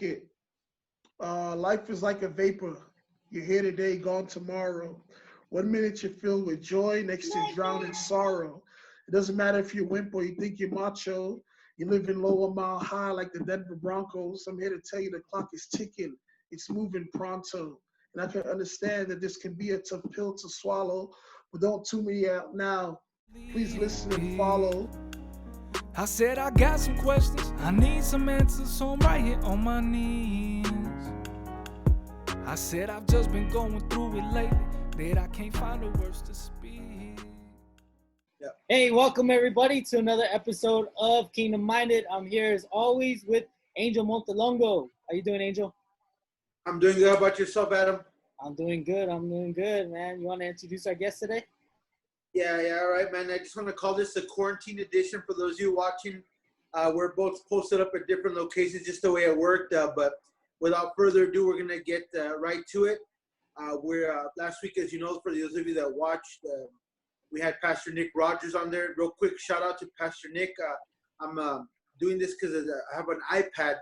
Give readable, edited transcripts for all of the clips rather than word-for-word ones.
it. Life is like a vapor. You're here today, gone tomorrow. 1 minute you're filled with joy, next you're drowned in sorrow. It doesn't matter if you're wimp or you think you're macho. You live in lower mile high like the Denver Broncos. I'm here to tell you the clock is ticking. It's moving pronto. And I can understand that this can be a tough pill to swallow, but don't tune me out now. Please listen and follow. I said I got some questions, I need some answers, so I'm right here on my knees. I said I've just been going through it lately, that I can't find the words to speak. Hey, welcome everybody to another episode of Kingdom Minded. I'm here as always with Angel Montelongo. How you doing, Angel? I'm doing good. How about yourself, Adam? I'm doing good, man. You want to introduce our guest today? Yeah, all right, man. I just want to call this the quarantine edition for those of you watching. We're both posted up at different locations, just the way it worked. But without further ado, we're going to get right to it. Last week, as you know, for those of you that watched, we had Pastor Nick Rogers on there. Real quick shout out to Pastor Nick. I'm doing this because I have an iPad,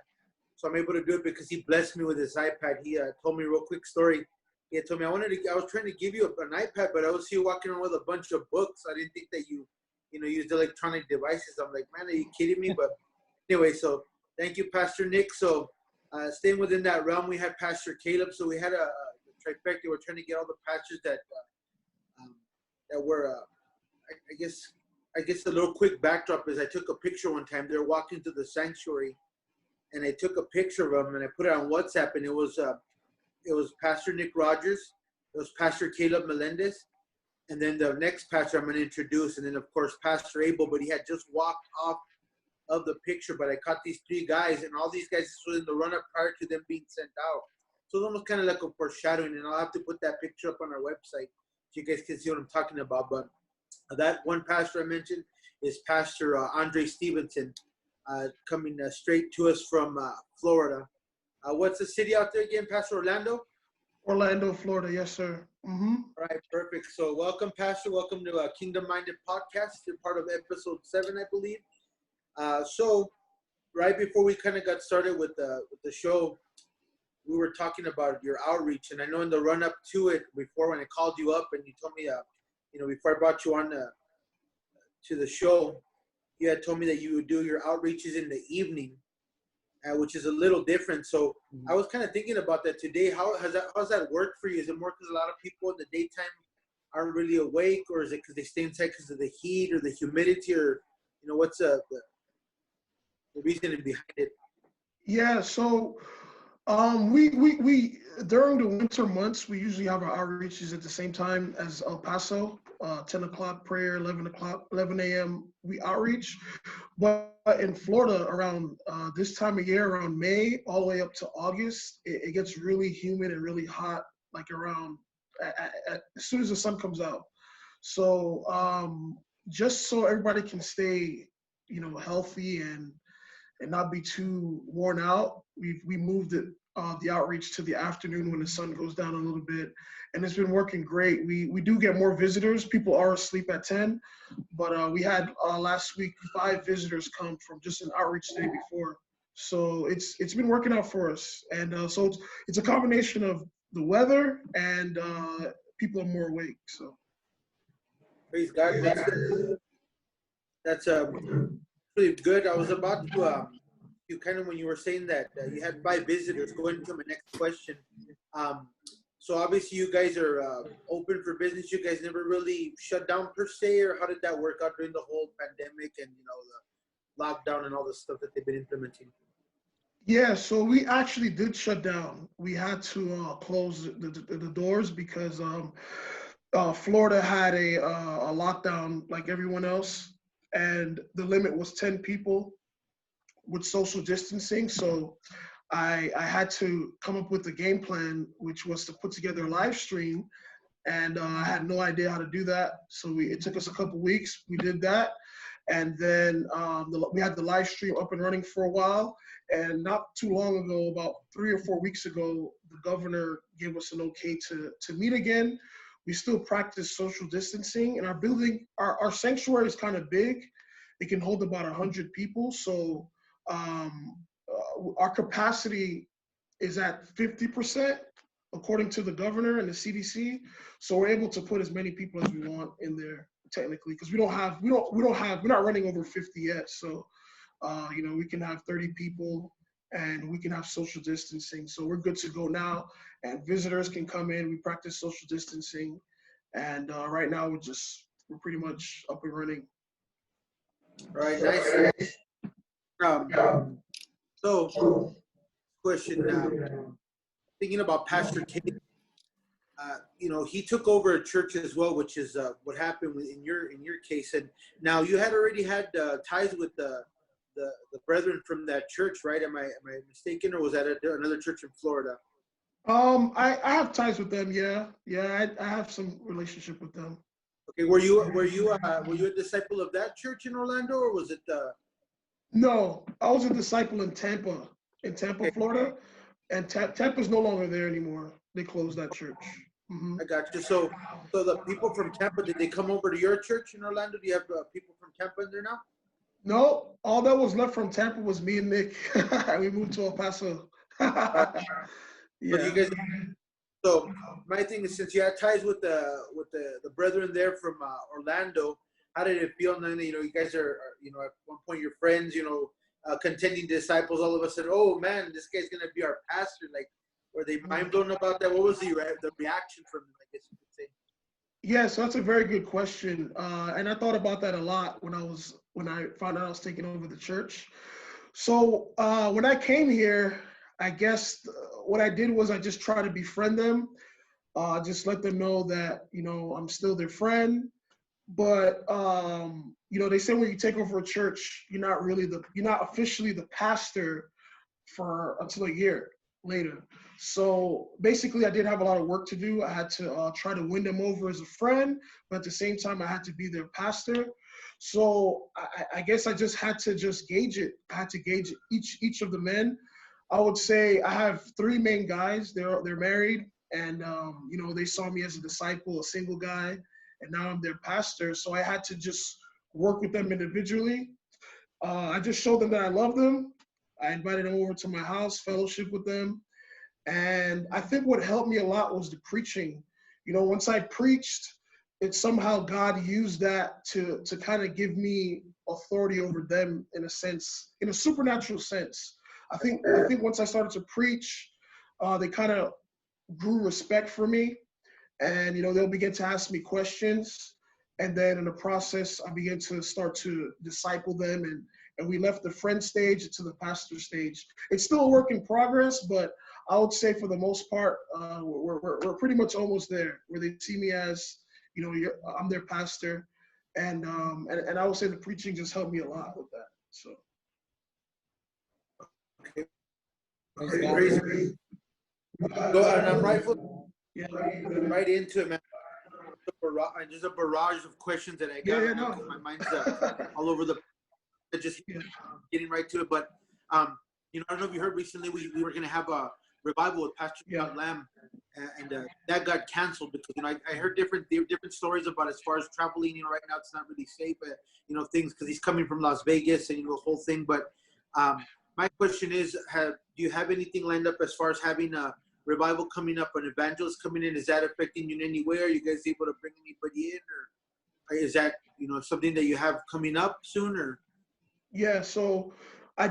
so I'm able to do it because he blessed me with his iPad. He told me a real quick story. He told me I was trying to give you an iPad, but I was here walking around with a bunch of books. I didn't think that you used electronic devices. I'm like, man, are you kidding me? But anyway, so thank you, Pastor Nick. So staying within that realm, we had Pastor Caleb. So we had a trifecta. We're trying to get all the pastors that were, I guess the little quick backdrop is I took a picture one time. They were walking to the sanctuary, and I took a picture of them and I put it on WhatsApp, and it was Pastor Nick Rogers, it was Pastor Caleb Melendez, and then the next pastor I'm going to introduce, and then of course Pastor Abel, but he had just walked off of the picture. But I caught these three guys, and all these guys, this was in the run-up prior to them being sent out. So it's almost kind of like a foreshadowing, and I'll have to put that picture up on our website so you guys can see what I'm talking about. But that one pastor I mentioned is Pastor Andre Stevenson, coming straight to us from Florida. What's the city out there again, Pastor Orlando? Orlando, Florida. Yes, sir. Mm-hmm. All right, perfect. So welcome, Pastor. Welcome to Kingdom Minded Podcast. You're part of episode 7, I believe. So right before we kind of got started with the show, we were talking about your outreach. And I know in the run-up to it, before when I called you up and you told me, before I brought you on to the show, you had told me that you would do your outreaches in the evening, which is a little different. So I was kind of thinking about that today. How's that worked for you? Is it more because a lot of people in the daytime aren't really awake, or is it because they stay inside because of the heat or the humidity, or what's the reasoning behind it? Yeah, so we during the winter months we usually have our outreaches at the same time as El Paso. 10 o'clock prayer, 11 a.m. we outreach. But in Florida, around this time of year, around May all the way up to August, it gets really humid and really hot, like around as soon as the sun comes out. So just so everybody can stay, healthy and not be too worn out, we moved it the outreach to the afternoon when the sun goes down a little bit, and it's been working great. We do get more visitors. People are asleep at 10, but we had last week 5 visitors come from just an outreach day before. So it's been working out for us, and so it's a combination of the weather and people are more awake. So Praise God. That's pretty good. I was about to you kind of, when you were saying that you had 5 visitors, going into my next question. So obviously you guys are open for business. You guys never really shut down per se, or how did that work out during the whole pandemic and the lockdown and all the stuff that they've been implementing? yeah, so we actually did shut down. We had to close the doors because Florida had a lockdown like everyone else, and the limit was 10 people with social distancing. So I had to come up with a game plan, which was to put together a live stream, and I had no idea how to do that. So it took us a couple weeks. We did that, and then we had the live stream up and running for a while. And not too long ago, about 3 or 4 weeks ago, the governor gave us an okay to meet again. We still practice social distancing, and our building, our sanctuary is kind of big. It can hold about 100 people. So our capacity is at 50% according to the governor and the CDC. So we're able to put as many people as we want in there technically, because we're not running over 50 yet. So, we can have 30 people and we can have social distancing. So we're good to go now, and visitors can come in. We practice social distancing. And right now we're pretty much up and running. Right, nice. So, question, thinking about Pastor K, he took over a church as well, which is what happened in your case. And now you had already had ties with the brethren from that church, right? Am I mistaken, or was that another church in Florida? I have ties with them. Yeah, I have some relationship with them. Okay, were you a disciple of that church in Orlando, or was it? No, I was a disciple in Tampa, Okay. Florida, and Tampa's no longer there anymore. They closed that church. Mm-hmm. I got you. So the people from Tampa, did they come over to your church in Orlando? Do you have people from Tampa in there now? No, all that was left from Tampa was me and Nick. We moved to El Paso. Yeah. So my thing is, since you had ties with the brethren there from Orlando, how did it feel knowing that you guys are at one point your friends, contending disciples? All of a sudden, oh man, this guy's gonna be our pastor. Like, were they mind blown about that? What was the reaction from them, I guess you could say? Yeah, so that's a very good question, and I thought about that a lot when I found out I was taking over the church. So when I came here, I guess what I did was I just tried to befriend them, just let them know that I'm still their friend. But they say when you take over a church, you're not officially the pastor until a year later. So basically, I did have a lot of work to do. I had to try to win them over as a friend, but at the same time, I had to be their pastor. So I guess I just had to gauge it. I had to gauge each of the men. I would say I have 3 main guys. They're married, and they saw me as a disciple, a single guy, and now I'm their pastor. So I had to just work with them individually. I just showed them that I love them. I invited them over to my house, fellowship with them. And I think what helped me a lot was the preaching. Once I preached, it somehow God used that to kind of give me authority over them in a sense, in a supernatural sense. I think once I started to preach, they kind of grew respect for me, and they'll begin to ask me questions, and then in the process, I began to start to disciple them, and we left the friend stage to the pastor stage. It's still a work in progress, but I would say for the most part, we're pretty much almost there, where they see me as I'm their pastor, and I would say the preaching just helped me a lot with that. So. Okay. Go, and I'm right into it, man. There's a barrage of questions that I got. No. My mind's all over the. Just getting right to it, but I don't know if you heard recently we were going to have a revival with Pastor Lamb, and that got canceled because I heard different stories about as far as traveling. Right now it's not really safe, things because he's coming from Las Vegas and the whole thing. But my question is, do you have anything lined up as far as having a revival coming up, an evangelist coming in? Is that affecting you in any way? Are you guys able to bring anybody in, or is that something that you have coming up soon? Or yeah, so I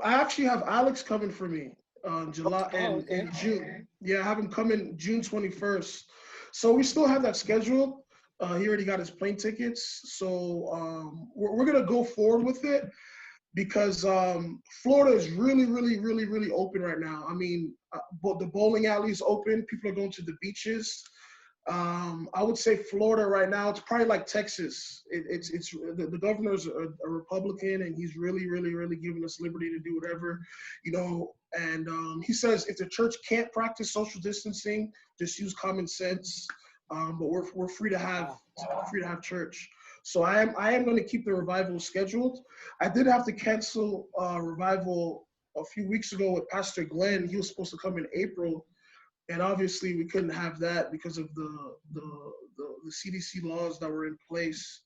actually have Alex coming for me July and June. Yeah, I have him coming June 21st. So we still have that scheduled. He already got his plane tickets. So we're going to go forward with it because Florida is really, really, really, really open right now. I mean, the bowling alley is open. People are going to the beaches. I would say Florida right now, it's probably like Texas. The governor's a Republican, and he's really, really, really giving us liberty to do whatever, and he says if the church can't practice social distancing, just use common sense. But we're free to have church. So I am going to keep the revival scheduled. I did have to cancel revival a few weeks ago with Pastor Glenn. He was supposed to come in April. And obviously, we couldn't have that because of the CDC laws that were in place.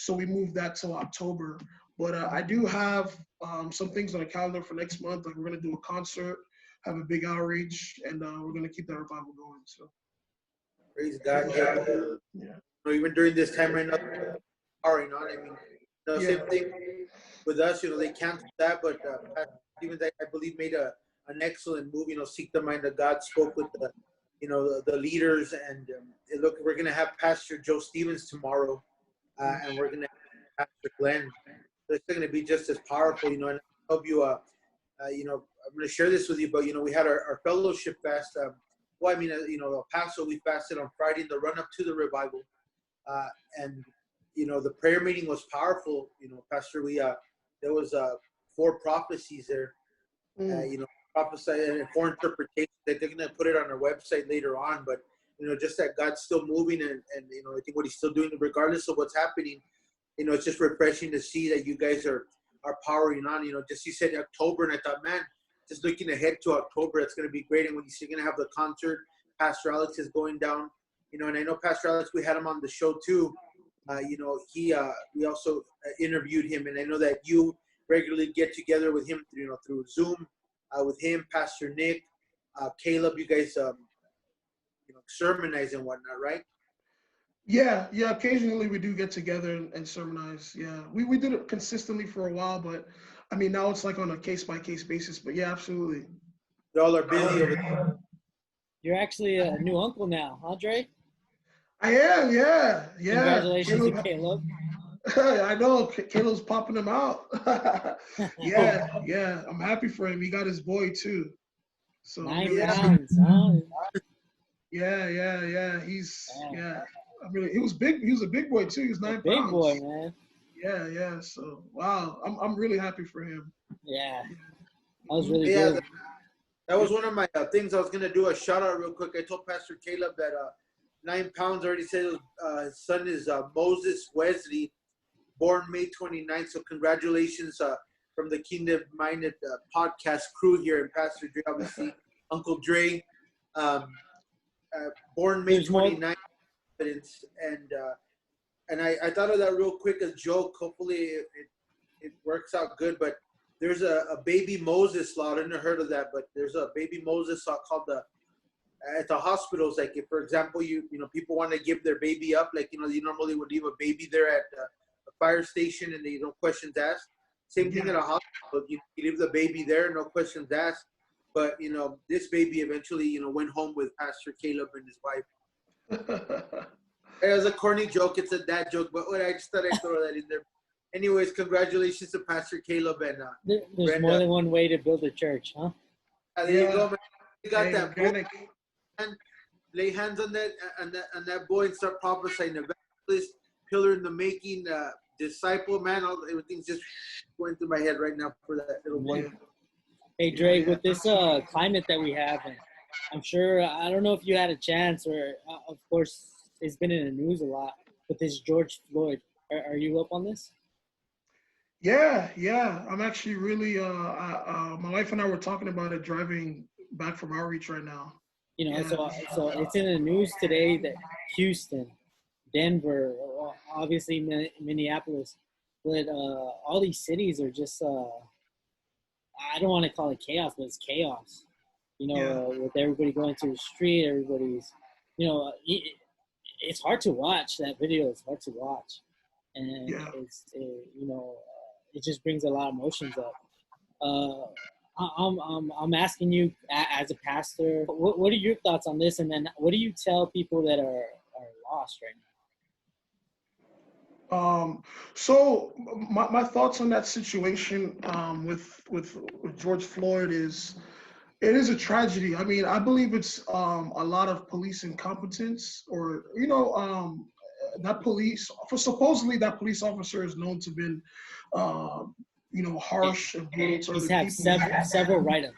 so we moved that till October. But I do have some things on the calendar for next month. Like we're gonna do a concert, have a big outreach, and we're gonna keep that revival going. So Praise God. yeah. Even during this time right now, powering on. I mean, same thing with us. They canceled that, but even that I believe made an excellent move. Seek the mind of God. Spoke with the leaders, and look, we're gonna have Pastor Joe Stevens tomorrow, and we're gonna have Pastor Glenn. So it's gonna be just as powerful. And I hope you. I'm gonna share this with you, but we had our fellowship fast. El Paso, we fasted on Friday in the run up to the revival, and the prayer meeting was powerful. Pastor, there was 4 prophecies there. Prophesy and 4 interpretations that they're going to put it on our website later on. But just that God's still moving, and I think what He's still doing, regardless of what's happening. It's just refreshing to see that you guys are powering on. Just you said October, and I thought, man, just looking ahead to October, it's going to be great. And when you're going to have the concert, Pastor Alex is going down. And I know Pastor Alex, we had him on the show too. We also interviewed him, and I know that you regularly get together with him through Zoom, with him, Pastor Nick, Caleb. You guys, sermonize and whatnot, right? Yeah. Occasionally we do get together and sermonize. Yeah, we did it consistently for a while, but I mean now it's like on a case-by-case basis. But yeah, absolutely. Y'all are busy over there. You're actually a new uncle now, huh, Dre? I am, yeah. Congratulations to Caleb. I know, Caleb's popping him out. yeah. I'm happy for him. He got his boy too. So 9 rounds, huh? Yeah. He's I mean, he was big. He was a big boy too. He was 9 pounds. Big boy, man. Yeah. So wow, I'm really happy for him. Yeah, that was really good. That was one of my things I was gonna do a shout out real quick. I told Pastor Caleb that 9 pounds. Already said his son is Moses Wesley, born May 29th. So congratulations from the Kingdom Minded podcast crew here, and Pastor Dre, obviously Uncle Dre, born May 29th. And I thought of that real quick, a joke. Hopefully it works out good. But there's a baby Moses law. I never heard of that, but there's a baby Moses law called at the hospitals. Like if, for example, people want to give their baby up, like you normally would leave a baby there at a fire station, and no questions asked. Same thing at a hospital. You leave the baby there, no questions asked. But this baby eventually went home with Pastor Caleb and his wife. It was a corny joke. It's a dad joke, but I just thought I'd throw that in there. Anyways, congratulations to Pastor Caleb and There's Brenda. more than one way to build a church, huh? There you go, man. You got that boy. Lay hands on that boy and start prophesying. Evangelist, pillar in the making, disciple, man. Everything's just going through my head right now for that little boy. Hey, Dre, with this climate that we have, and I'm sure, I don't know if you had a chance, or of course, it's been in the news a lot with this George Floyd. Are you up on this? Yeah. I'm actually really, my wife and I were talking about it driving back from outreach right now. So it's in the news today that Houston, Denver, obviously Minneapolis, but all these cities are just, I don't want to call it chaos, but it's chaos. With everybody going to the street, everybody's, it's hard to watch that video. It's hard to watch, and it just brings a lot of emotions up. I'm asking you as a pastor, what are your thoughts on this? And then what do you tell people that are lost right now? So my thoughts on that situation with George Floyd is, it is a tragedy. I mean, I believe it's a lot of police incompetence, or supposedly that police officer is known to have been harsh and brutal to other people. Several write-ups.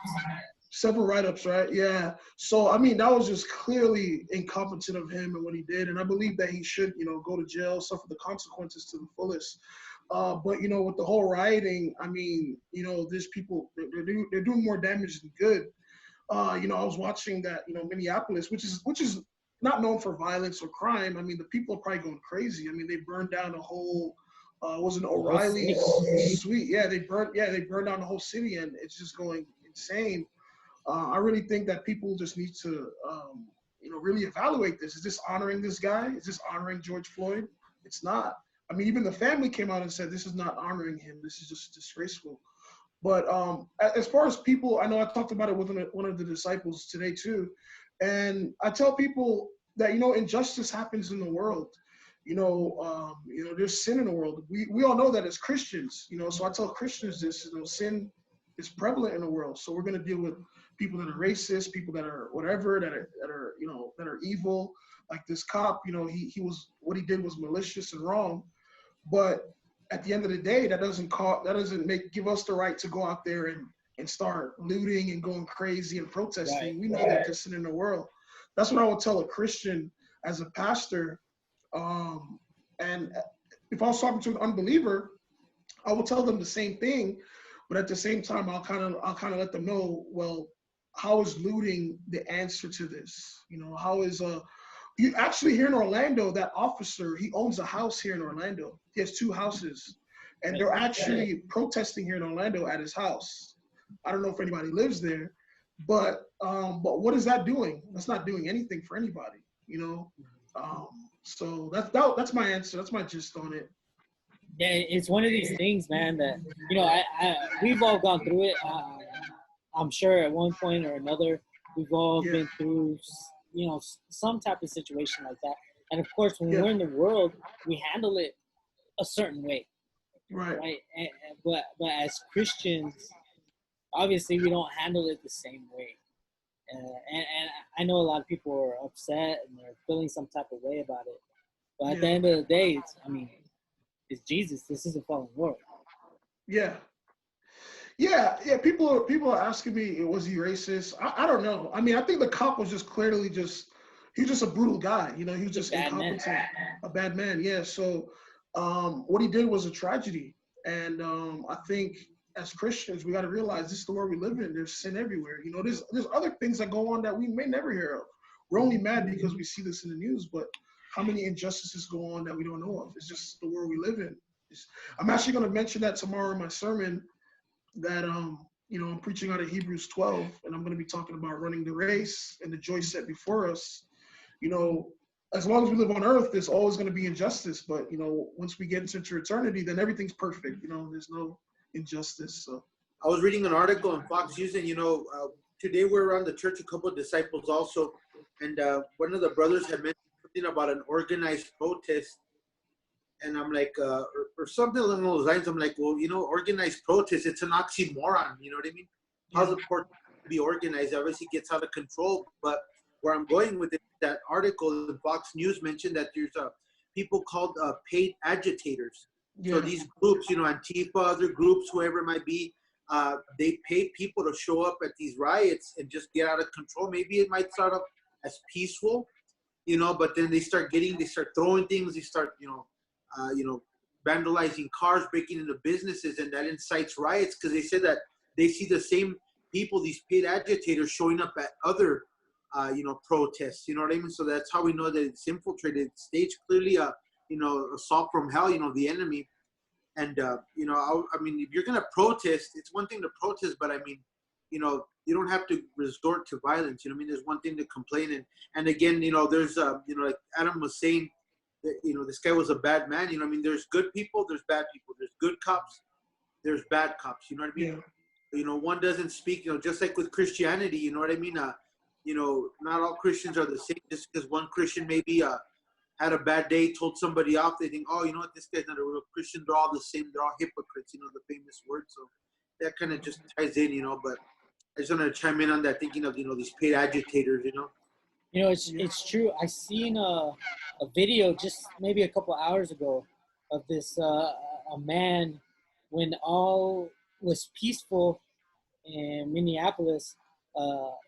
Several write-ups, right? Yeah. So I mean, that was just clearly incompetent of him and what he did, and I believe that he should, go to jail, suffer the consequences to the fullest. But with the whole rioting, I mean, there's people, they're doing more damage than good. I was watching that, Minneapolis, which is not known for violence or crime. I mean, the people are probably going crazy. I mean, they burned down a whole wasn't whole O'Reilly? city. Sweet, yeah, they burned down the whole city, and it's just going insane. I really think that people just need to, really evaluate this. Is this honoring this guy? Is this honoring George Floyd? It's not. I mean, even the family came out and said this is not honoring him. This is just disgraceful. But as far as people, I know I talked about it with one of the disciples today too, and I tell people that injustice happens in the world. There's sin in the world. We all know that as Christians. So I tell Christians this. Sin is prevalent in the world. So we're going to deal with people that are racist, people that are whatever, that are evil. Like this cop, he was, what he did was malicious and wrong. But at the end of the day, that doesn't give us the right to go out there and start looting and going crazy and protesting. Right. We know that there's sin in the world. That's what I would tell a Christian as a pastor. And if I was talking to an unbeliever, I will tell them the same thing, but at the same time, I'll kind of let them know, well, how is looting the answer to this? How is you actually here in Orlando, that officer, he owns a house here in Orlando. He has 2 houses, and they're actually protesting here in Orlando at his house. I don't know if anybody lives there, but what is that doing? That's not doing anything for anybody, So that's my answer. That's my gist on it. Yeah, it's one of these things, man, that, we've all gone through it. I'm sure at one point or another, we've all been through, some type of situation like that. And of course, when we're in the world, we handle it a certain way. Right. But as Christians, obviously, we don't handle it the same way. And I know a lot of people are upset and they're feeling some type of way about it. But at the end of the day, it's Jesus. This is a fallen world. Yeah. People are asking me, was he racist? I don't know. I mean, I think the cop was just clearly he's just a brutal guy. He was just incompetent, a bad man. Yeah. So what he did was a tragedy. And I think as Christians, we got to realize this is the world we live in. There's sin everywhere. There's other things that go on that we may never hear of. We're only mad because we see this in the news, but how many injustices go on that we don't know of? It's just the world we live in. I'm actually going to mention that tomorrow in my sermon that, I'm preaching out of Hebrews 12, and I'm going to be talking about running the race and the joy set before us. As long as we live on earth, there's always going to be injustice. But, once we get into eternity, then everything's perfect. There's no injustice. So I was reading an article on Fox News, and today we're around the church, a couple of disciples also, and one of the brothers had mentioned something about an organized protest, and I'm like, or something along those lines. I'm like, well, organized protest, it's an oxymoron. You know what I mean? How's it important to be organized? Obviously, it gets out of control. But where I'm going with it, that article in Fox News mentioned that there's people called paid agitators. So these groups, Antifa, other groups, whoever it might be, they pay people to show up at these riots and just get out of control. Maybe it might start off as peaceful, but then they start throwing things, they start, vandalizing cars, breaking into businesses, and that incites riots because they said that they see the same people, these paid agitators, showing up at other, protests. You know what I mean? So that's how we know that it's infiltrated. It staged clearly assault from hell, the enemy. And, I mean, if you're going to protest, it's one thing to protest, but I mean, you don't have to resort to violence. I mean, there's one thing to complain. And again, there's, like Adam was saying, that, this guy was a bad man. I mean, there's good people, there's bad people. There's good cops, there's bad cops. You know what I mean? Yeah. One doesn't speak, just like with Christianity, you know what I mean? Not all Christians are the same. Just because one Christian maybe had a bad day, told somebody off, they think, oh, you know what, this guy's not a real Christian. They're all the same. They're all hypocrites, the famous word. So that kind of just ties in, but I just want to chime in on that, thinking of, these paid agitators, It's true. I seen a video just maybe a couple hours ago of this, a man, when all was peaceful in Minneapolis,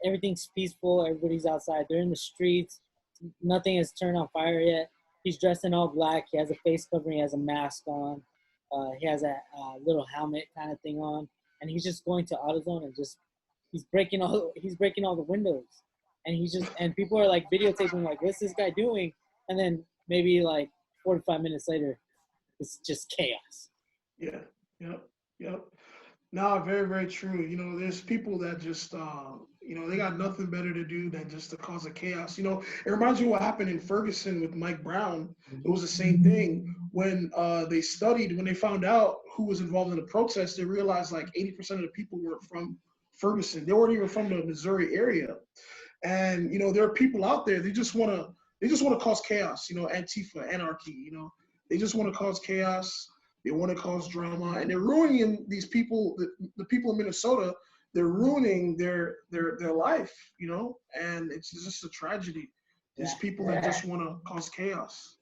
everything's peaceful, everybody's outside, they're in the streets, nothing has turned on fire yet. He's dressed in all black, he has a face covering, he has a mask on, he has a little helmet kind of thing on, and he's just going to AutoZone and he's breaking all the windows, and people are like videotaping, like, what's this guy doing? And then maybe like 45 minutes later, it's just chaos. Yeah. Yep. Yep. No, very, very true. There's people that just, they got nothing better to do than just to cause a chaos. It reminds me of what happened in Ferguson with Mike Brown. It was the same thing when when they found out who was involved in the protest, they realized like 80% of the people weren't from Ferguson. They weren't even from the Missouri area. And, there are people out there, they just want to cause chaos, Antifa, anarchy, they just want to cause chaos. They want to cause drama, and they're ruining these people. The people in Minnesota, they're ruining their life, and it's just a tragedy. These people that just want to cause chaos.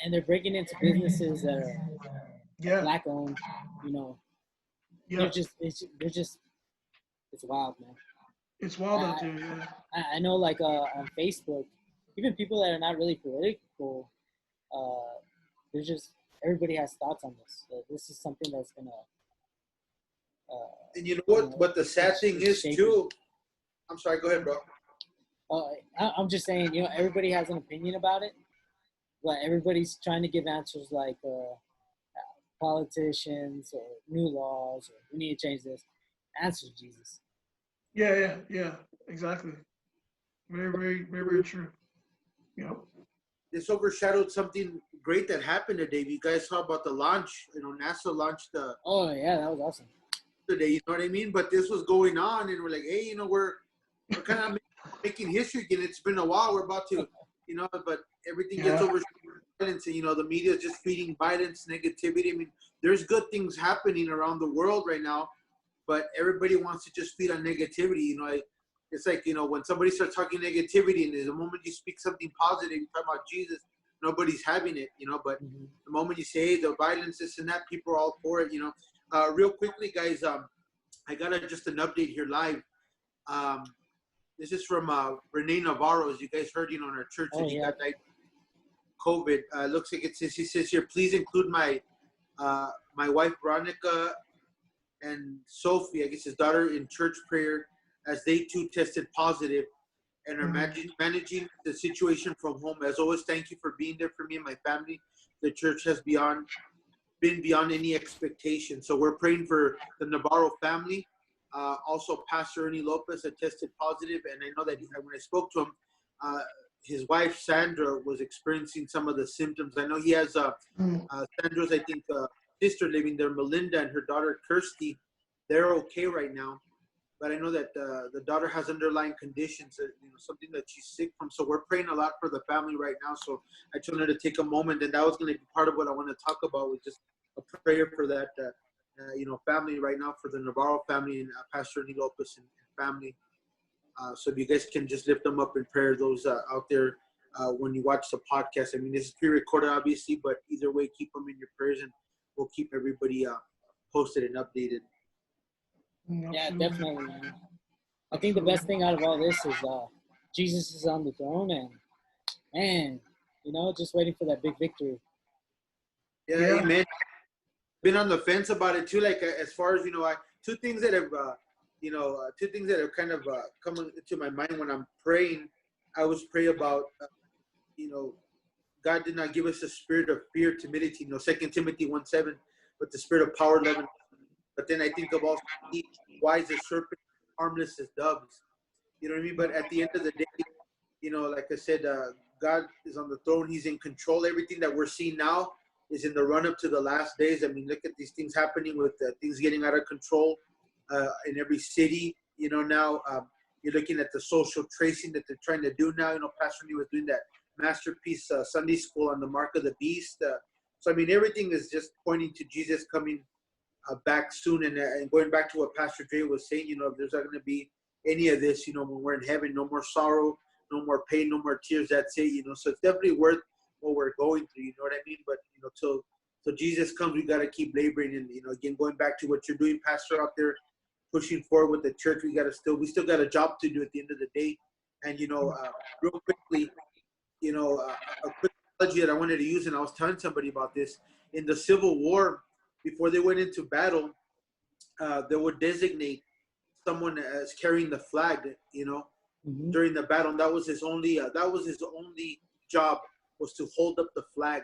And they're breaking into businesses that are black owned. Yeah. They're just it's wild, man. It's wild out there. Yeah. I know, like on Facebook, even people that are not really political, there's just. Everybody has thoughts on this. This is something that's gonna. And you know what? What the sad thing is too. I'm sorry. Go ahead, bro. I'm just saying. Everybody has an opinion about it, but everybody's trying to give answers like politicians or new laws or we need to change this. Answer Jesus. Yeah. Exactly. Very, very, very, very true. Yep. This overshadowed something great that happened today. You guys saw about the launch. NASA launched the. Oh yeah, that was awesome. Today, you know what I mean? But this was going on, and we're like, hey, we're kind of making history again. It's been a while. We're about to, but everything gets overshadowed. And the media is just feeding violence, negativity. I mean, there's good things happening around the world right now, but everybody wants to just feed on negativity. It's like, when somebody starts talking negativity, and the moment you speak something positive, you talk about Jesus, nobody's having it, but the moment you say the violence, this and that, people are all for it, Real quickly, guys, I got just an update here live. This is from Renee Navarro, as you guys heard, in our church, that he got COVID. Looks like he says here, please include my wife, Veronica, and Sophie, I guess his daughter, in church prayer, as they too tested positive and are managing the situation from home. As always, thank you for being there for me and my family. The church has been beyond any expectation. So we're praying for the Navarro family. Also, Pastor Ernie Lopez had tested positive, and I know that when I spoke to him, his wife Sandra was experiencing some of the symptoms. I know he has Sandra's, I think, sister living there, Melinda, and her daughter Kirsty. They're okay right now. But I know that the daughter has underlying conditions, something that she's sick from. So we're praying a lot for the family right now. So I just wanted to take a moment, and that was going to be part of what I want to talk about, was just a prayer for that, family right now, for the Navarro family and Pastor Ernie Lopez and family. So if you guys can just lift them up in prayer, those out there when you watch the podcast. I mean, this is pre-recorded, obviously, but either way, keep them in your prayers, and we'll keep everybody posted and updated. Yeah, definitely, man. I think the best thing out of all this is Jesus is on the throne, and just waiting for that big victory. Yeah, amen. Been on the fence about it too. Like as far as two things that have kind of come into my mind when I'm praying. I always pray about God did not give us a spirit of fear, timidity. 2 Timothy 1:7, but the spirit of power, love, and. But then I think of also wise as serpents, harmless as doves. You know what I mean? But at the end of the day, like I said, God is on the throne. He's in control. Everything that we're seeing now is in the run-up to the last days. I mean, look at these things happening with things getting out of control in every city. Now you're looking at the social tracing that they're trying to do now. Pastor Lee was doing that masterpiece Sunday school on the mark of the beast. So, I mean, everything is just pointing to Jesus coming back soon, and going back to what Pastor Dre was saying, if there's not going to be any of this, when we're in heaven, no more sorrow, no more pain, no more tears. That's it, So it's definitely worth what we're going through. You know what I mean? But till Jesus comes, we got to keep laboring, and again, going back to what you're doing, Pastor, out there, pushing forward with the church. We still got a job to do at the end of the day. And real quickly, a quick analogy that I wanted to use, and I was telling somebody about this in the Civil War. Before they went into battle, they would designate someone as carrying the flag, during the battle. And that was his only job, was to hold up the flag.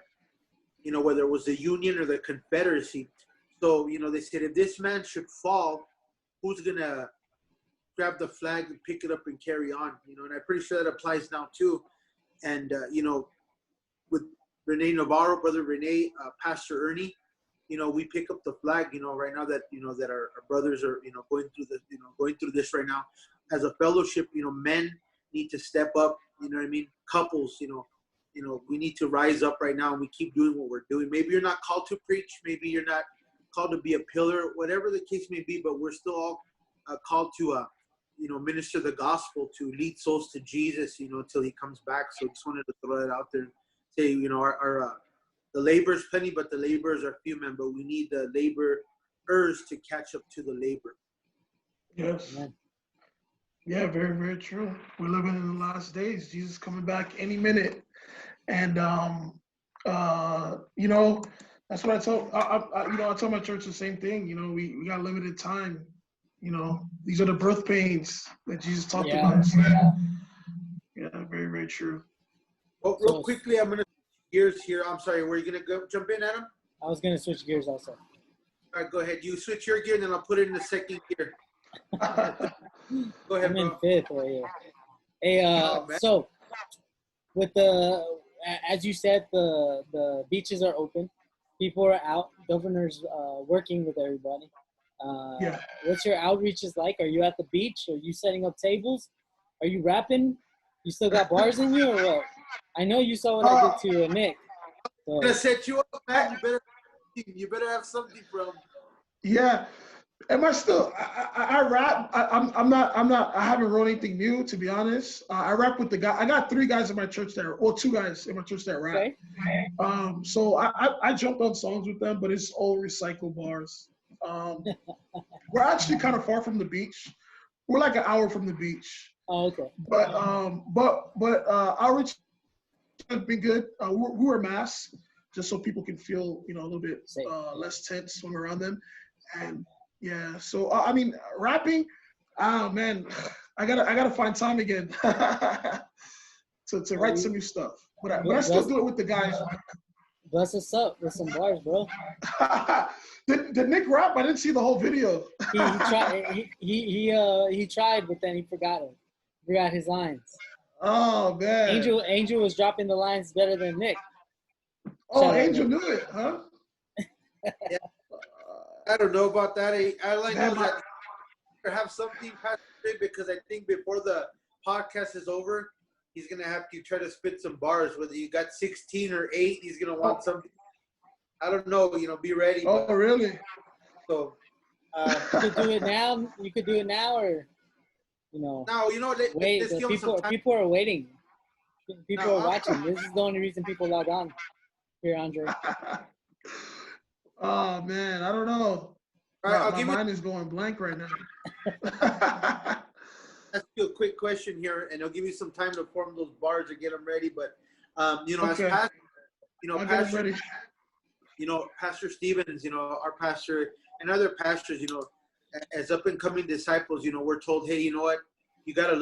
you know, whether it was the Union or the Confederacy. So, you know, they said, if this man should fall, who's going to grab the flag and pick it up and carry on? You know, and I'm pretty sure that applies now too. And, you know, with Rene Navarro, Brother Rene, Pastor Ernie, you know, we pick up the flag, you know, right now that, you know, that our brothers are, you know, going through this right now. As a fellowship, you know, men need to step up, you know what I mean? Couples, you know, we need to rise up right now, and we keep doing what we're doing. Maybe you're not called to preach. Maybe you're not called to be a pillar, whatever the case may be, but we're still all called to, you know, minister the gospel, to lead souls to Jesus, you know, until he comes back. So just wanted to throw that out there and say, you know, the labor is plenty, but the laborers are few, men. But we need the laborers to catch up to the labor. Yes. Yeah, very, very true. We're living in the last days. Jesus coming back any minute. And, you know, that's what I tell my church the same thing. You know, we got limited time. You know, these are the birth pains that Jesus talked about. So, yeah, very, very true. Well, real quickly, I'm going to gears here. I'm sorry, were you going to jump in, Adam? I was going to switch gears also. All right, go ahead. You switch your gear, and then I'll put it in the second gear. Go ahead, I'm in bro. fifth right here. Hey, so with as you said, the beaches are open. People are out. Governor's working with everybody. Yeah. What's your outreaches like? Are you at the beach? Are you setting up tables? Are you rapping? You still got bars in you or what? I know you saw what I did to Nick. So. I'm gonna set you up, man. You better have something from. Yeah. Am I still? I rap. I haven't wrote anything new, to be honest. I rap with the guy. I got 3 guys in my church two guys in my church that rap. Okay. So I jumped on songs with them, but it's all recycled bars. We're actually kind of far from the beach. We're like an hour from the beach. Oh, okay. But outreach has been good. We wear masks just so people can feel, you know, a little bit less tense when we're around them. And yeah, so I mean, rapping. Oh man, I gotta find time again to write some new stuff. But I still do it with the guys. Bless us up with some bars, bro. Did Nick rap? I didn't see the whole video. He tried. He tried, but then he forgot it. Forgot his lines. Oh man. Angel was dropping the lines better than Nick. Oh, Angel knew it, huh? Yeah. I don't know about that. I like that. Have something, Pastor, because I think before the podcast is over, he's gonna have to try to spit some bars. Whether you got 16 or 8, he's gonna want something. I don't know. You know, be ready. Oh, really? So you could do it now. You could do it now, or you know. No, you know. Wait, people are waiting. People are watching. This is the only reason people log on. Here, Andre. Oh man, I don't know. All right, my mind is going blank right now. Ask you a quick question here, and I'll give you some time to form those bars and get them ready. But you know, okay. as Pastor, ready. You know, Pastor Stevens, you know, our pastor and other pastors, you know, as up and coming disciples, you know, we're told, hey, you know what, you gotta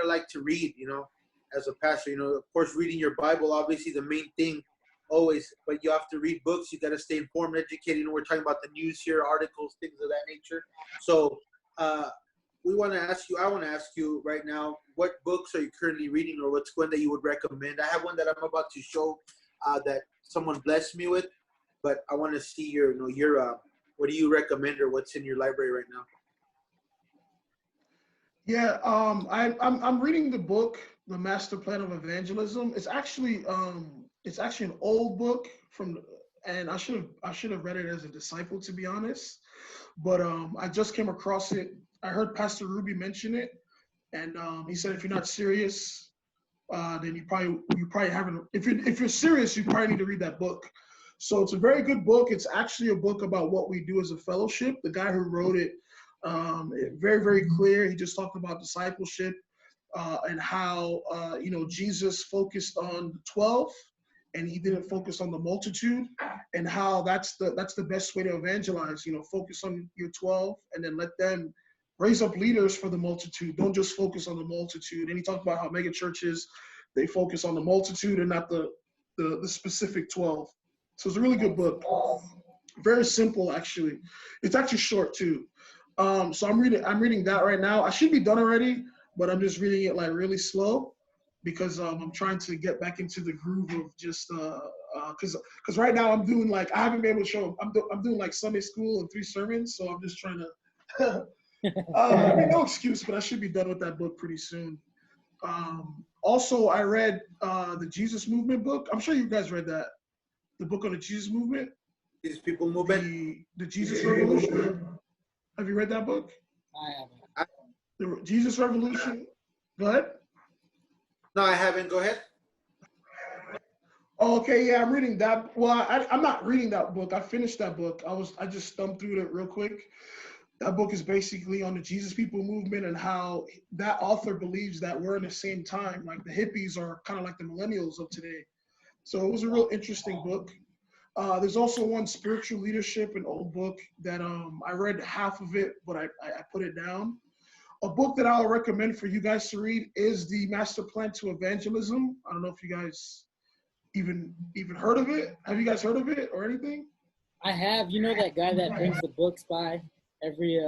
like to read, you know, as a pastor, you know, of course, reading your Bible, obviously the main thing always, but you have to read books. You got to stay informed, educated. You know, we're talking about the news here, articles, things of that nature. So I want to ask you right now, what books are you currently reading, or what's one that you would recommend? I have one that I'm about to show that someone blessed me with, but I want to see your what do you recommend, or what's in your library right now? Yeah, I'm reading the book, The Master Plan of Evangelism. It's actually an old book and I should have read it as a disciple, to be honest. But I just came across it. I heard Pastor Ruby mention it, and he said if you're not serious, then you probably haven't. If you're serious, you probably need to read that book. So it's a very good book. It's actually a book about what we do as a fellowship. The guy who wrote it, very, very clear. He just talked about discipleship and how Jesus focused on the 12. And he didn't focus on the multitude, and how that's the best way to evangelize. You know, focus on your 12, and then let them raise up leaders for the multitude. Don't just focus on the multitude. And he talked about how mega churches, they focus on the multitude and not the specific 12. So it's a really good book. Very simple, actually. It's actually short too. So I'm reading that right now. I should be done already, but I'm just reading it like really slow because I'm trying to get back into the groove of just because right now I'm doing like I haven't been able to show. I'm doing like Sunday school and 3 sermons, so I'm just trying to. I mean, no excuse, but I should be done with that book pretty soon. Also, I read the Jesus Movement book. I'm sure you guys read that. The book on the Jesus Movement. These people moving. The Jesus Revolution. Have you read that book? I haven't. The Jesus Revolution. Go ahead. No, I haven't. Go ahead. Oh, okay, yeah, I'm reading that. Well, I'm not reading that book. I finished that book. I just thumbed through it real quick. That book is basically on the Jesus People movement and how that author believes that we're in the same time. Like the hippies are kind of like the millennials of today. So it was a real interesting book. There's also one spiritual leadership, an old book that I read half of it, but I put it down. A book that I'll recommend for you guys to read is The Master Plan to Evangelism. I don't know if you guys even heard of it. Have you guys heard of it or anything? I have. You know that guy that brings the books by every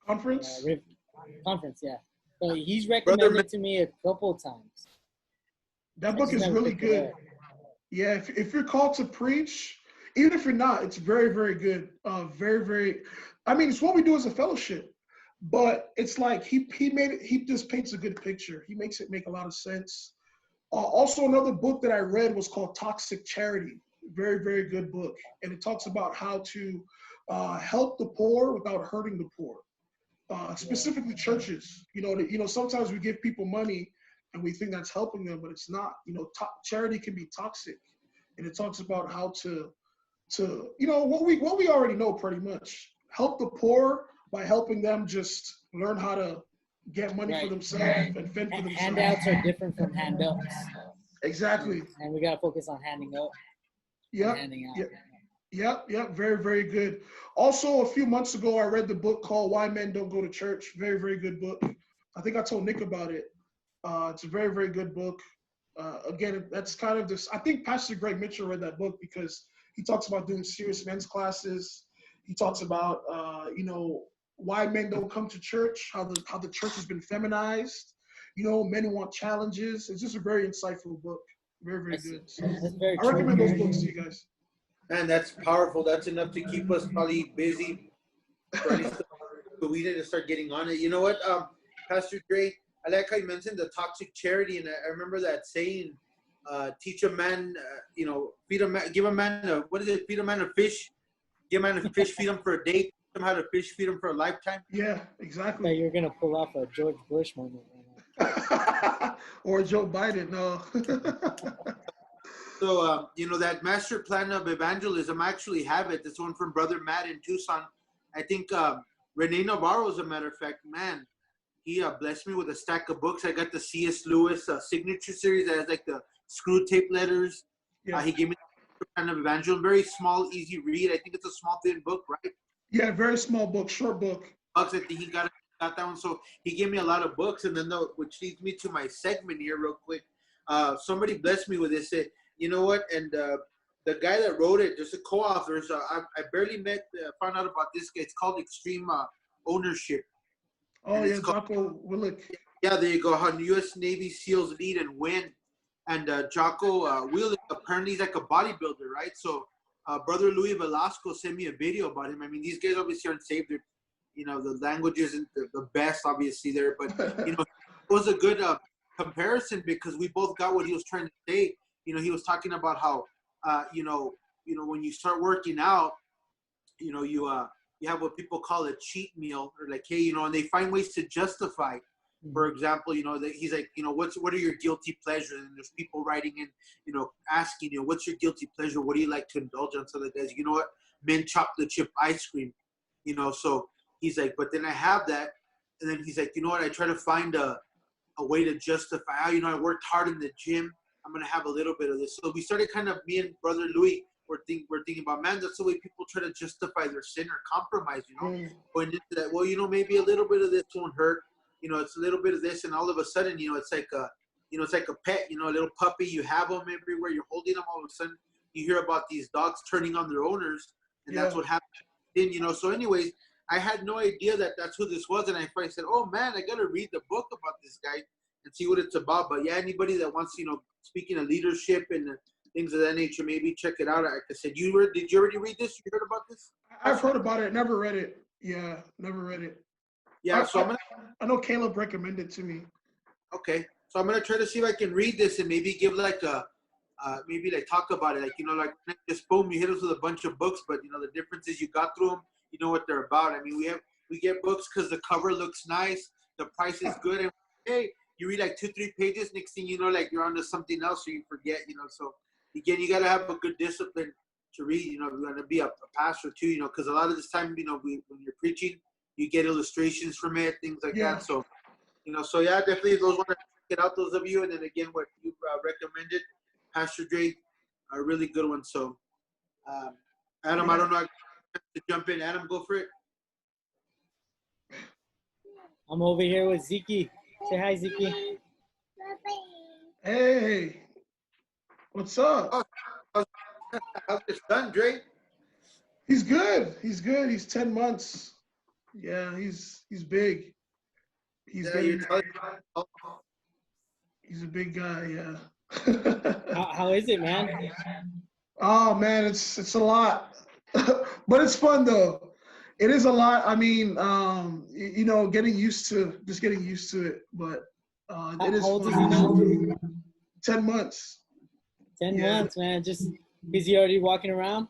Conference? conference, yeah. So he's recommended it to me a couple of times. That book is really good. Yeah, if you're called to preach, even if you're not, it's very, very good. Very, very. I mean, it's what we do as a fellowship, but it's like he made it. He just paints a good picture. He makes it make a lot of sense. Also, another book that I read was called Toxic Charity. Very, very good book, and it talks about how to help the poor without hurting the poor. Specifically, churches. Sometimes we give people money and we think that's helping them, but it's not. Charity can be toxic, and it talks about how to what we already know pretty much. Help the poor by helping them just learn how to get money for themselves and fend for themselves. Handouts are different from handouts. Exactly. And we gotta focus on handing out. Yeah. Handing out. Yep. Very, very good. Also, a few months ago, I read the book called Why Men Don't Go to Church. Very, very good book. I think I told Nick about it. It's a very, very good book. Again, that's kind of this. I think Pastor Greg Mitchell read that book because he talks about doing serious men's classes. He talks about, why men don't come to church, how the church has been feminized. Men want challenges. It's just a very insightful book. Very, very good. So I recommend those books to you guys. Man, that's powerful. That's enough to keep us probably busy. But we need to start getting on it. You know what, Pastor Dre, I like how you mentioned the toxic charity, and I remember that saying, teach a man, feed a man, give a man feed a man a fish, give a man a fish, feed him for a day, teach him how to fish, feed him for a lifetime. Yeah, exactly. You're going to pull off a George Bush moment. Or Joe Biden, no. So, that master plan of evangelism, I actually have it. This one from Brother Matt in Tucson. I think Rene Navarro, as a matter of fact, man, he blessed me with a stack of books. I got the C.S. Lewis signature series that has like the screw tape letters. Yeah. He gave me the kind of evangelism, very small, easy read. I think it's a small, thin book, right? Yeah, very small book, short book. I think he got that one. So he gave me a lot of books. And then, which leads me to my segment here real quick. Somebody blessed me with this. You know what? And the guy that wrote it, there's a co-author. So I barely found out about this guy. It's called Extreme Ownership. Oh, yeah, Jocko Willink. Yeah, there you go. How U.S. Navy SEALs lead and win. And Jocko Willink, apparently he's like a bodybuilder, right? So Brother Louis Velasco sent me a video about him. I mean, these guys obviously aren't saved. The language isn't the best, obviously, there. But, it was a good comparison because we both got what he was trying to say. He was talking about how, when you start working out, you have what people call a cheat meal, or like, hey, and they find ways to justify. For example, that he's like, what are your guilty pleasures? And there's people writing in, asking, what's your guilty pleasure? What do you like to indulge on? So that guys, you know what? Mint chocolate chip ice cream, so he's like, but then I have that. And then he's like, you know what? I try to find a way to justify, I worked hard in the gym. I'm going to have a little bit of this. So we started kind of, me and Brother Louis, we're thinking about, man, that's the way people try to justify their sin or compromise, Going into that, maybe a little bit of this won't hurt. It's a little bit of this, and all of a sudden, it's like you know, it's like a pet, you know, a little puppy. You have them everywhere. You're holding them. All of a sudden, you hear about these dogs turning on their owners, and that's what happened. You know, so anyways, I had no idea that that's who this was, and I finally said, "Oh man, I gotta read the book about this guy and see what it's about." But yeah, anybody that wants, you know, speaking of leadership and things of that nature, maybe check it out. Like I said, did you already read this? You heard about this? I've heard about it. Never read it. Yeah, never read it. Yeah, so I know Caleb recommended it to me. Okay, so I'm gonna try to see if I can read this and maybe give like a, maybe like talk about it. Like, you know, like just boom, you hit us with a bunch of books, but you know the difference is you got through them, you know what they're about. I mean, we get books because the cover looks nice, the price is good, and hey, you read like 2-3 pages, next thing you know, like you're onto something else, or you forget, you know. So again, you gotta have a good discipline to read. You know, you're gonna be a pastor too, you know, because a lot of this time, you know, when you're preaching, you get illustrations from it, things like that. So, you know, so yeah, definitely those want to check it out, those of you. And then again, what you recommended, Pastor Dre, a really good one. So, Adam, I don't know, to jump in. Adam, go for it. I'm over here with Zeke. Say hi, Zeke. Hey, what's up? Oh, how's your son, Dre? He's good. He's good. He's 10 months. Yeah, he's big. He's getting. He's a big guy. Yeah. How is it, man? Oh man, it's a lot, but it's fun though. It is a lot. I mean, you know, getting used to it, but it is how old fun. is he now? 10 months. 10 months, man. Just is he already walking around?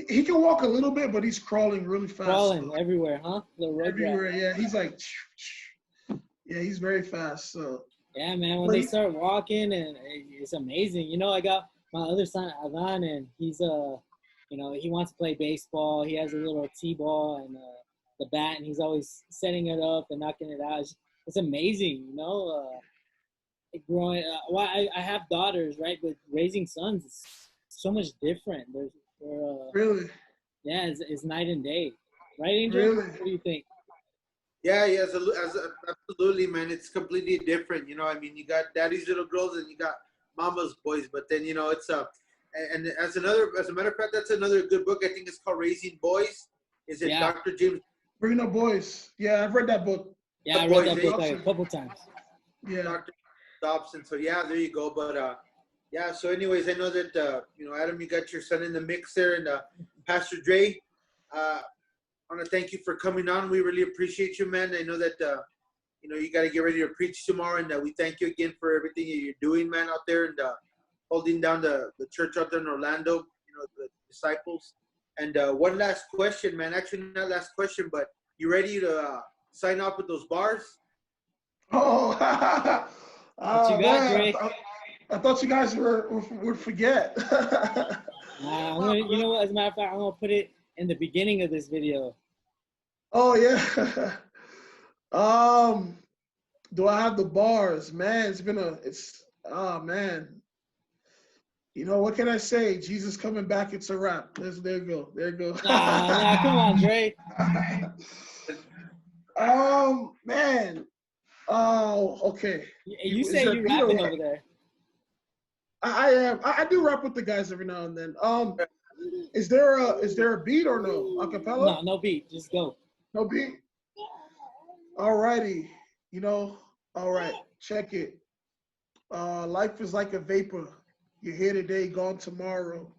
He can walk a little bit, but he's crawling really fast. Crawling everywhere, huh? Everywhere, yeah. He's like, yeah, he's very fast. So. Yeah, man. When they start walking, and it's amazing. You know, I got my other son, Ivan, and he's you know, he wants to play baseball. He has a little T-ball and the bat, and he's always setting it up and knocking it out. It's amazing, you know. Growing, well, I have daughters, right? But raising sons is so much different. They're really? Yeah, it's night and day, right, Angel? Really? What do you think? Yeah, absolutely, man. It's completely different. You know, I mean, you got daddy's little girls and you got mama's boys, but then, you know, it's and as a matter of fact, that's another good book. I think it's called Raising Boys. Is it Dr. James? Bringing Up Boys. Yeah, I've read that book. Yeah, I read that book like a couple times. Yeah. Dr. Dobson. So yeah, there you go. But yeah. So anyways, I know that you know, Adam, you got your son in the mix there, and Pastor Dre, I want to thank you for coming on. We really appreciate you, man. I know that you know, you got to get ready to preach tomorrow, and we thank you again for everything that you're doing, man, out there, and holding down the church out there in Orlando. You know, the disciples. And one last question, man. Actually, not last question, but you ready to sign off with those bars? Oh, what you got, Dre? I thought you guys would forget. You know what? As a matter of fact, I'm gonna put it in the beginning of this video. Oh yeah. Do I have the bars? Man, oh man. You know, what can I say? Jesus coming back, it's a wrap. There you go. Nah, come on, Dre. Man. Oh, okay. You say you rapping over there. I am. I do rap with the guys every now and then. Is there a beat or no? Acapella? No beat. Just go. No beat? Alrighty. You know, all right. Check it. Life is like a vapor. You're here today, gone tomorrow.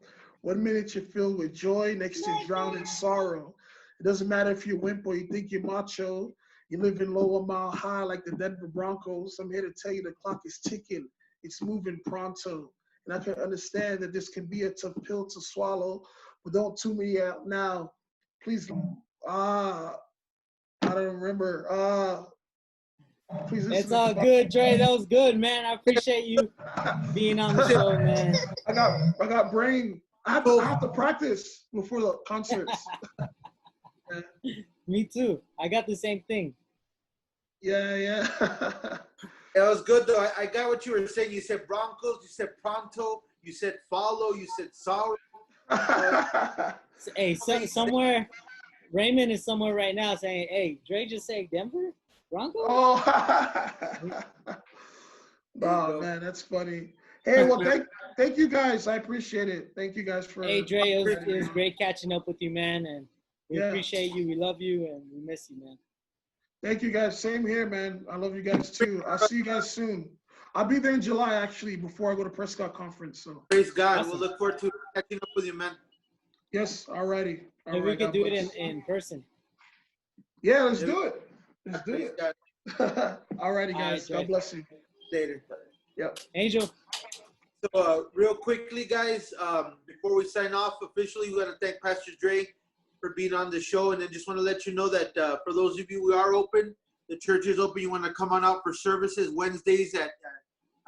1 minute you're filled with joy, next you're drowned in sorrow. It doesn't matter if you're wimp or you think you're macho. You live in low or mile high like the Denver Broncos. I'm here to tell you the clock is ticking. It's moving pronto. And I can understand that this can be a tough pill to swallow, but don't tune me out now. Please, I don't remember. Please listen. It's all good, Dre. That was good, man. I appreciate you being on the show, man. I got brain. I have to practice before the concerts. Me too. I got the same thing. Yeah. That was good though. I got what you were saying. You said Broncos, you said pronto, you said follow, you said sorry. Hey, somewhere, Raymond is somewhere right now saying, "Hey, Dre just said Denver Broncos." Oh. Oh man, that's funny. Hey, well, thank you guys. I appreciate it. Thank you guys for. Hey, Dre, it was great catching up with you, man, and we Yeah. appreciate you. We love you, and we miss you, man. Thank you guys. Same here, man. I love you guys too. I'll see you guys soon. I'll be there in July actually before I go to Prescott Conference. So Praise God. Awesome. We'll look forward to catching up with you, man. yes, alrighty. All Maybe we right, could God do it bless. in person. Yeah, let's do it. Let's do Praise it. God. Alrighty, All guys. right, God bless you. Later. Yep. Angel, So real quickly, guys, before we sign off officially, we want to thank Pastor Dre for being on the show, and then just want to let you know that for those of you who are open, the church is open. You want to come on out for services Wednesdays at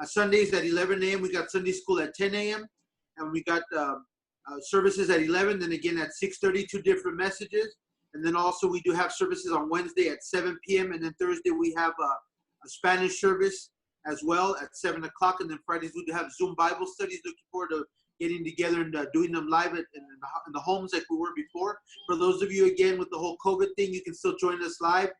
Sundays at 11 a.m. We got Sunday school at 10 a.m. and we got services at 11. Then again at 6:30, 2 different messages, and then also we do have services on Wednesday at 7 p.m. and then Thursday we have a Spanish service as well at 7 o'clock, and then Fridays we do have Zoom Bible studies. Looking forward to getting together and doing them live in the homes like we were before. For those of you, again, with the whole COVID thing, you can still join us live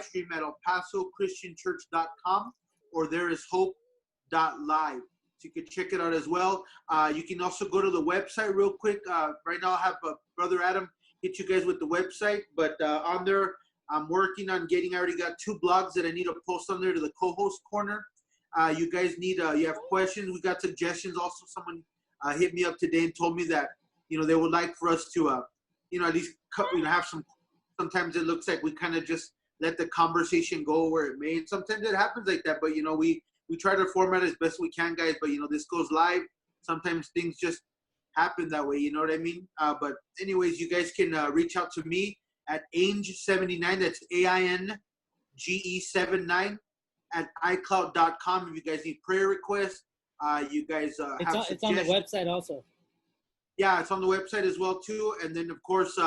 stream at elpasochristianchurch.com or thereishope.live. So you can check it out as well. You can also go to the website real quick. Right now I have Brother Adam hit you guys with the website, but on there, I'm working on getting, I already got 2 blogs that I need to post on there to the co-host corner. You guys need, you have questions, we got suggestions. Also, someone hit me up today and told me that, they would like for us to, at least have some, sometimes it looks like we kind of just let the conversation go where it may. And sometimes it happens like that, but, we try to format it as best we can, guys. But, this goes live. Sometimes things just happen that way, you know what I mean? But anyways, you guys can reach out to me at Ainge79, that's AINGE79 at iCloud.com. If you guys need prayer requests, you guys have it's on the website also. Yeah, it's on the website as well too. And then of course,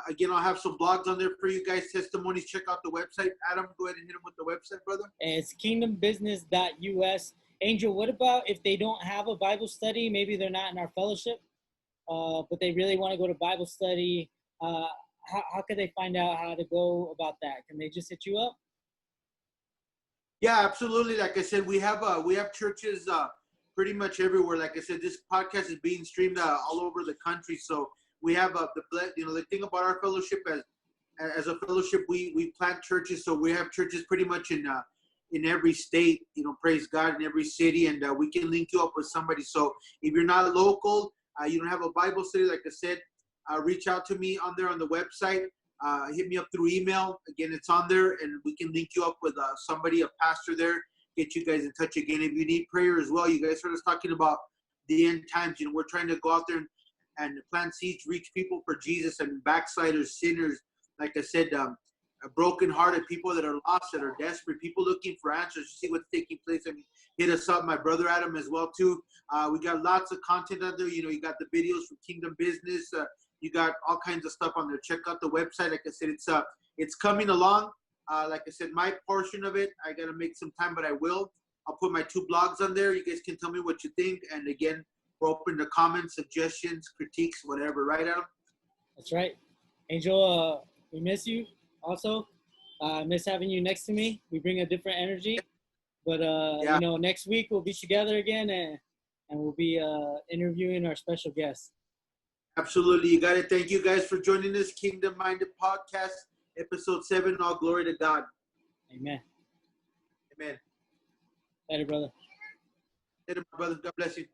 again, I'll have some blogs on there for you guys, testimonies. Check out the website. Adam, go ahead and hit them with the website, brother. It's kingdombusiness.us. Angel, what about if they don't have a Bible study? Maybe they're not in our fellowship, but they really want to go to Bible study. How could they find out how to go about that? Can they just hit you up? Yeah, absolutely. Like I said, we have churches pretty much everywhere. Like I said, this podcast is being streamed all over the country. So we have the thing about our fellowship as a fellowship, we plant churches. So we have churches pretty much in every state. Praise God, in every city, and we can link you up with somebody. So if you're not local, you don't have a Bible study, like I said, reach out to me on there on the website. Hit me up through email. Again, it's on there, and we can link you up with somebody, a pastor there, get you guys in touch again. If you need prayer as well, you guys heard us talking about the end times. We're trying to go out there and plant seeds, reach people for Jesus, and backsliders, sinners, like I said, broken-hearted people that are lost, that are desperate, people looking for answers to see what's taking place. Hit us up, my brother Adam as well too. We got lots of content out there. You got the videos from Kingdom Business. You got all kinds of stuff on there. Check out the website. Like I said, it's coming along. Like I said, my portion of it, I got to make some time, but I will. I'll put my 2 blogs on there. You guys can tell me what you think. And again, we're open to comments, suggestions, critiques, whatever. Right, Adam? That's right. Angel, we miss you also. Miss having you next to me. We bring a different energy. But, next week we'll be together again, and we'll be interviewing our special guest. Absolutely. You got it. Thank you guys for joining us. Kingdom Minded Podcast, episode 7. All glory to God. Amen. Amen. Later, brother. Later, my brother. God bless you.